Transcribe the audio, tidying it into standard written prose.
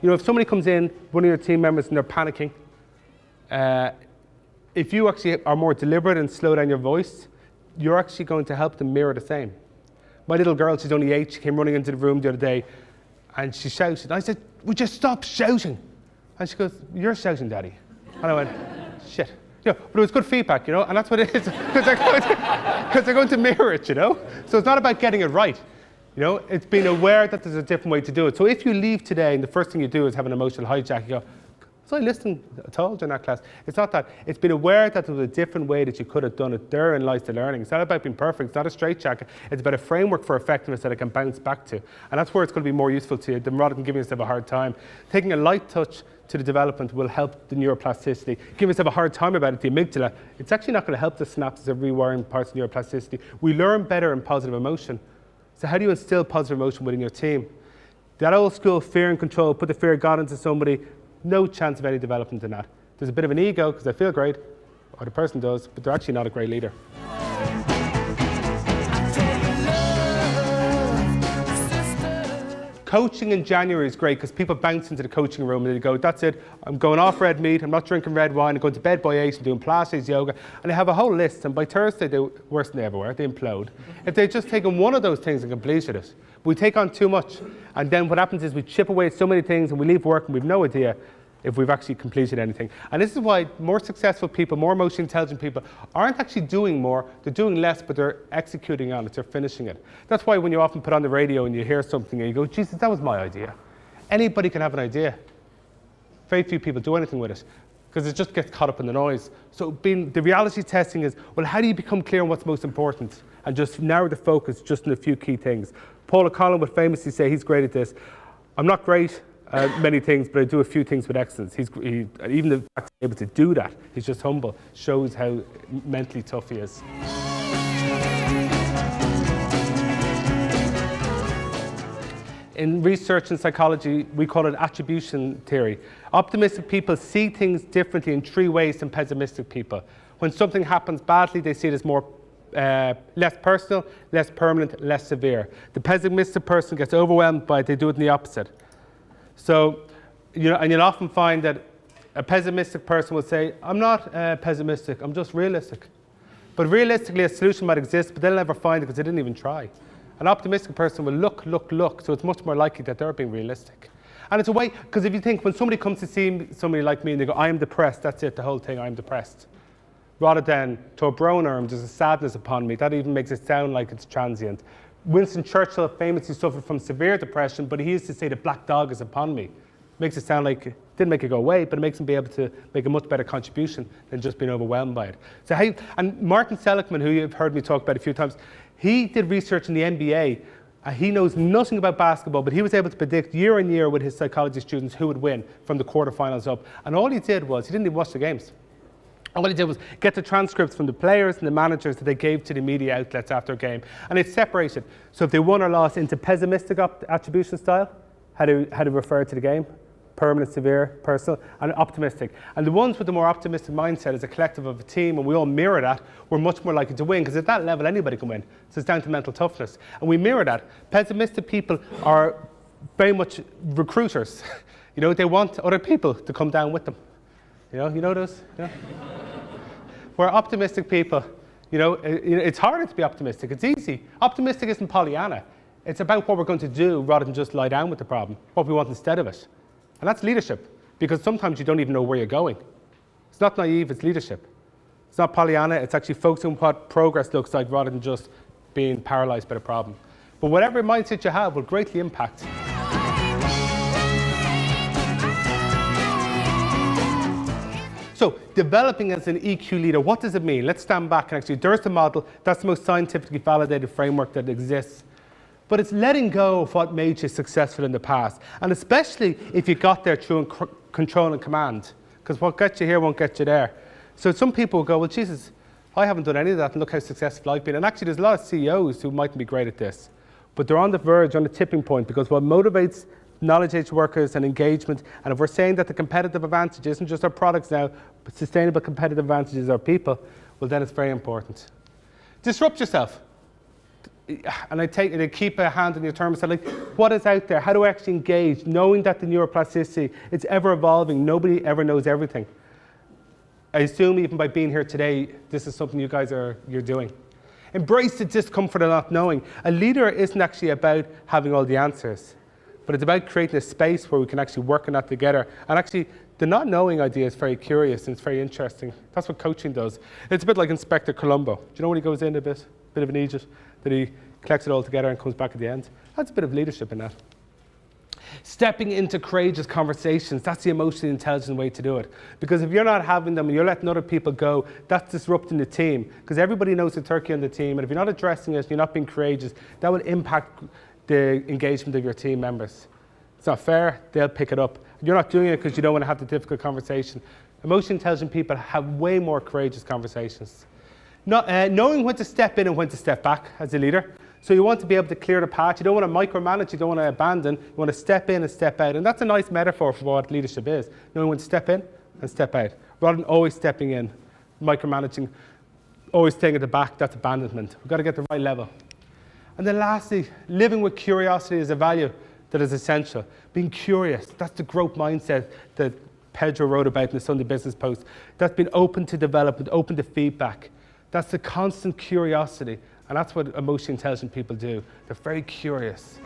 You know, if somebody comes in, one of your team members, and they're panicking, if you actually are more deliberate and slow down your voice, you're actually going to help them mirror the same. My little girl, she's only 8, she came running into the room the other day, and she shouted. I said, would you stop shouting? And she goes, you're shouting, Daddy. And I went, shit. You know, but it was good feedback, you know, and that's what it is, because they're going to mirror it, you know. So it's not about getting it right, you know. It's being aware that there's a different way to do it. So if you leave today and the first thing you do is have an emotional hijack, you go, so I listened at all during that class. It's not that. It's being aware that there was a different way that you could have done it. Therein lies the learning. It's not about being perfect. It's not a straitjacket. It's about a framework for effectiveness that I can bounce back to. And that's where it's going to be more useful to you than rather than giving yourself a hard time. Taking a light touch to the development will help the neuroplasticity. Giving yourself a hard time about it, the amygdala, it's actually not going to help the synapses of rewiring parts of neuroplasticity. We learn better in positive emotion. So how do you instill positive emotion within your team? That old school fear and control, put the fear of God into somebody, no chance of any development in that. There's a bit of an ego because they feel great, or the person does, but they're actually not a great leader. Coaching in January is great because people bounce into the coaching room and they go, that's it, I'm going off red meat, I'm not drinking red wine, I'm going to bed by 8 and doing Pilates, yoga, and they have a whole list, and by Thursday they're worse than they ever were, they implode. If they'd just taken one of those things and completed it, we take on too much, and then what happens is we chip away at so many things and we leave work and we've no idea if we've actually completed anything. And this is why more successful people, more emotionally intelligent people aren't actually doing more, they're doing less, but they're executing on it, they're finishing it. That's why when you often put on the radio and you hear something and you go, Jesus, that was my idea. Anybody can have an idea. Very few people do anything with it because it just gets caught up in the noise. So the reality testing is, well, how do you become clear on what's most important and just narrow the focus just in a few key things? Paul O'Connell would famously say, he's great at this, I'm not great at many things, but I do a few things with excellence. Even the fact he's able to do that, he's just humble, shows how mentally tough he is. In research and psychology, we call it attribution theory. Optimistic people see things differently in 3 ways than pessimistic people. When something happens badly, they see it as more less personal, less permanent, less severe. The pessimistic person gets overwhelmed by it, they do it in the opposite. So, you know, and you'll often find that a pessimistic person will say, I'm not pessimistic, I'm just realistic. But realistically, a solution might exist, but they'll never find it because they didn't even try. An optimistic person will look, so it's much more likely that they're being realistic. And it's a way, because if you think, when somebody comes to see somebody like me and they go, I am depressed, that's it, the whole thing, I am depressed. Rather than, to a brown arm, there's a sadness upon me, that even makes it sound like it's transient. Winston Churchill famously suffered from severe depression, but he used to say the black dog is upon me. Makes it sound like, it didn't make it go away, but it makes him be able to make a much better contribution than just being overwhelmed by it. So and Martin Seligman, who you've heard me talk about a few times, he did research in the NBA. He knows nothing about basketball, but he was able to predict year on year with his psychology students who would win from the quarterfinals up. And all he did was, he didn't even watch the games. And what he did was get the transcripts from the players and the managers that they gave to the media outlets after a game. And it's separated. So if they won or lost into pessimistic attribution style, how to refer to the game, permanent, severe, personal, and optimistic. And the ones with the more optimistic mindset as a collective of a team, and we all mirror that, we're much more likely to win, because at that level anybody can win. So it's down to mental toughness. And we mirror that. Pessimistic people are very much recruiters. You know, they want other people to come down with them. You know those? Yeah. Where optimistic people, you know, it's harder to be optimistic. It's easy. Optimistic isn't Pollyanna. It's about what we're going to do rather than just lie down with the problem, what we want instead of it. And that's leadership, because sometimes you don't even know where you're going. It's not naive, it's leadership. It's not Pollyanna, it's actually focusing on what progress looks like rather than just being paralyzed by the problem. But whatever mindset you have will greatly impact. So, developing as an EQ leader, what does it mean? Let's stand back and actually, there's the model, that's the most scientifically validated framework that exists. But it's letting go of what made you successful in the past, and especially if you got there through control and command, because what gets you here won't get you there. So some people will go, well, Jesus, I haven't done any of that, and look how successful I've been. And actually, there's a lot of CEOs who mightn't be great at this, but they're on the verge, on the tipping point, because what motivates knowledge-age workers and engagement, and if we're saying that the competitive advantage isn't just our products now, but sustainable competitive advantages are people, well, then it's very important. Disrupt yourself. and they keep a hand on your term and say, like, what is out there? How do I actually engage? Knowing that the neuroplasticity, it's ever evolving. Nobody ever knows everything. I assume even by being here today, this is something you're doing. Embrace the discomfort of not knowing. A leader isn't actually about having all the answers, but it's about creating a space where we can actually work on that together. And actually, the not knowing idea is very curious and it's very interesting. That's what coaching does. It's a bit like Inspector Columbo. Do you know when he goes in a bit of an Egypt, that he collects it all together and comes back at the end? That's a bit of leadership in that. Stepping into courageous conversations, that's the emotionally intelligent way to do it. Because if you're not having them and you're letting other people go, that's disrupting the team. Because everybody knows the turkey on the team, and if you're not addressing it, you're not being courageous, that will impact the engagement of your team members. It's not fair, they'll pick it up. You're not doing it because you don't want to have the difficult conversation. Emotionally intelligent people have way more courageous conversations. Knowing when to step in and when to step back as a leader. So you want to be able to clear the path. You don't want to micromanage, you don't want to abandon. You want to step in and step out. And that's a nice metaphor for what leadership is. Knowing when to step in and step out. Rather than always stepping in, micromanaging, always staying at the back, that's abandonment. We've got to get the right level. And then lastly, living with curiosity is a value that is essential. Being curious, that's the growth mindset that Pedro wrote about in the Sunday Business Post. That's been open to development, open to feedback. That's the constant curiosity. And that's what emotionally intelligent people do. They're very curious.